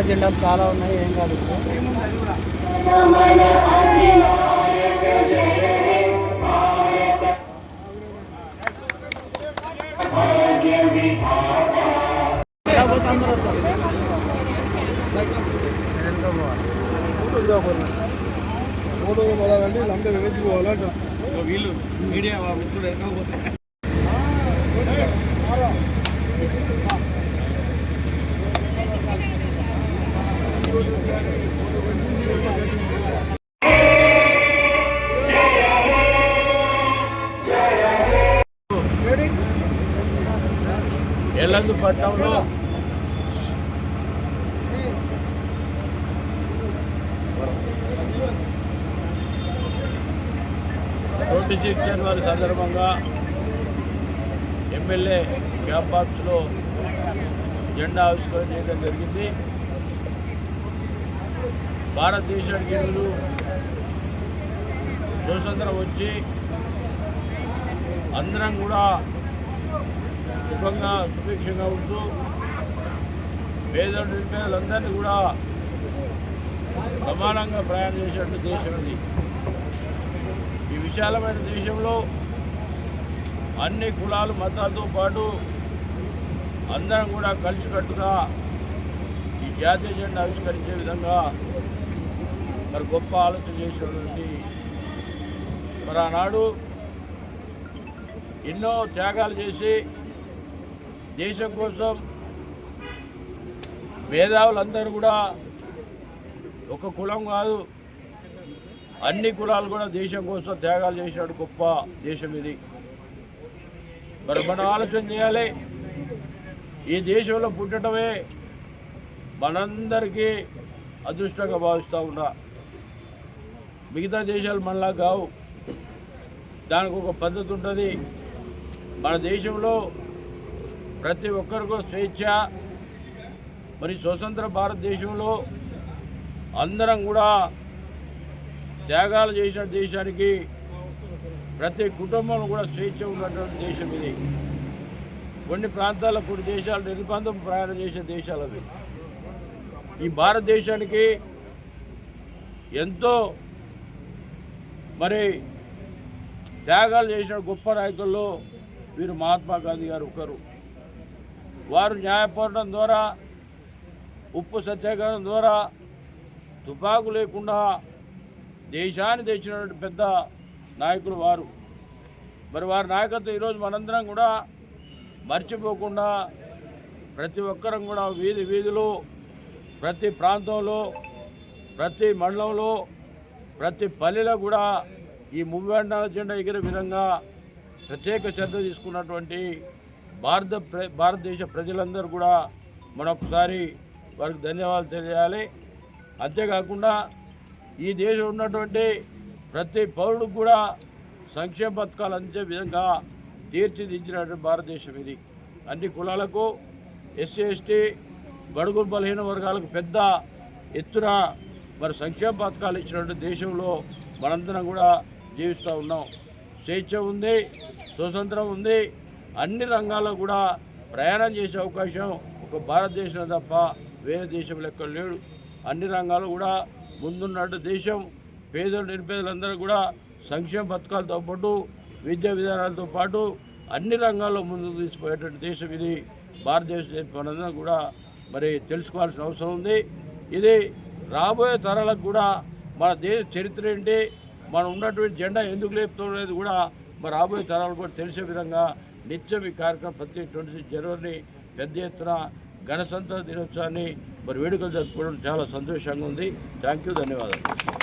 మిగతా జెండాలు చాలా ఉన్నాయి, ఏం కాదు. ఫోటో పోవాలంటే వీళ్ళంతా వెనక్కి పోవాలంట. వీళ్ళు మీడియా మిత్రులు ఎక్కడ పోతే ఎల్లందు పట్టణంలో రోడ్డు శిక్షణ వారి సందర్భంగా ఎమ్మెల్యే క్యాంప్ బాక్స్లో జెండా ఆవిష్కరణ చేయడం జరిగింది. భారతదేశానికి ఎదురు స్వతంత్రం వచ్చి అందరం కూడా సుఖంగా సుభిక్షంగా ఉంటూ పేదలు నిరుపేదలందరినీ కూడా సమానంగా ప్రయాణం చేసేటువంటి దేశం ఇది. ఈ విశాలమైన దేశంలో అన్ని కులాలు మతాలతో పాటు అందరం కూడా కలిసికట్టుగా ఈ జాతీయ జెండా ఆవిష్కరించే విధంగా మరి గొప్ప ఆలోచన చేసినటువంటి మరి ఆనాడు ఎన్నో త్యాగాలు చేసి దేశం కోసం మేధావులందరూ కూడా ఒక కులం కాదు అన్ని కులాలు కూడా దేశం కోసం త్యాగాలు చేసినాడు గొప్ప దేశం ఇది. మరి మనం ఆలోచన చేయాలి, ఈ దేశంలో పుట్టడమే మనందరికీ అదృష్టంగా భావిస్తూ ఉన్నా. మిగతా దేశాలు మనలా కావు, దానికి ఒక పద్ధతి ఉంటుంది. మన దేశంలో ప్రతి ఒక్కరికో స్వేచ్ఛ, మరి స్వతంత్ర భారతదేశంలో అందరం కూడా త్యాగాలు చేసిన దేశానికి ప్రతి కుటుంబంలో కూడా స్వేచ్ఛ ఉన్నటువంటి దేశం ఇది. కొన్ని ప్రాంతాల్లో కొన్ని దేశాలు నిర్బంధం ప్రయాణం చేసే దేశాలు అవి. ఈ భారతదేశానికి ఎంతో మరి త్యాగాలు చేసిన గొప్ప నాయకుల్లో వీరు మహాత్మా గాంధీ గారు ఒకరు. వారు న్యాయపోరాటం ద్వారా, ఉప్పు సత్యాగ్రహం ద్వారా తుపాకు లేకుండా దేశాన్ని తెచ్చినటువంటి పెద్ద నాయకులు వారు. మరి వారి నాయకత్వం ఈరోజు మనందరం కూడా మర్చిపోకుండా ప్రతి ఒక్కరం కూడా వీధి వీధిలో, ప్రతి ప్రాంతంలో, ప్రతి మండలంలో, ప్రతి పల్లెలో కూడా ఈ మువ్వెండాల జెండా ఎగిరే విధంగా ప్రత్యేక శ్రద్ధ తీసుకున్నటువంటి భారతదేశ ప్రజలందరూ కూడా మరొకసారి వారికి ధన్యవాదాలు తెలియాలి. అంతేకాకుండా ఈ దేశం ఉన్నటువంటి ప్రతి పౌరుడికి కూడా సంక్షేమ పథకాలు అందే విధంగా తీర్చిదిద్దినటువంటి భారతదేశం ఇది. అన్ని కులాలకు, ఎస్సీ ఎస్టీ బడుగు బలహీన వర్గాలకు పెద్ద ఎత్తున మరి సంక్షేమ పథకాలు ఇచ్చినటువంటి దేశంలో మనందరం కూడా జీవిస్తూ ఉన్నాం. స్వేచ్ఛ ఉంది, స్వతంత్రం ఉంది, అన్ని రంగాల్లో కూడా ప్రయాణం చేసే అవకాశం ఒక భారతదేశం తప్ప వేరే దేశంలో ఎక్కడ లేడు. అన్ని రంగాలు కూడా ముందున్నట్టు దేశం. పేదలు నిరుపేదలందరూ కూడా సంక్షేమ పథకాలతో పాటు, విద్యా విధానాలతో పాటు అన్ని రంగాల్లో ముందుకు తీసుకుపోయేటువంటి దేశం ఇది. భారతదేశం మనందరం కూడా మరి తెలుసుకోవాల్సిన అవసరం ఉంది. ఇది రాబోయే తరాలకు కూడా మన దేశ చరిత్ర ఏంటి, మనం ఉన్నటువంటి జెండా ఎందుకు లేపుతున్నది కూడా మరి రాబోయే తరాలు కూడా తెలిసే విధంగా నిత్యం ఈ కార్యక్రమం ప్రతి 26 జనవరిని పెద్ద ఎత్తున గణతంత్ర దినోత్సవాన్ని మరి వేడుకలు జరుపుకోవడం చాలా సంతోషంగా ఉంది. థ్యాంక్ యూ, ధన్యవాదాలు.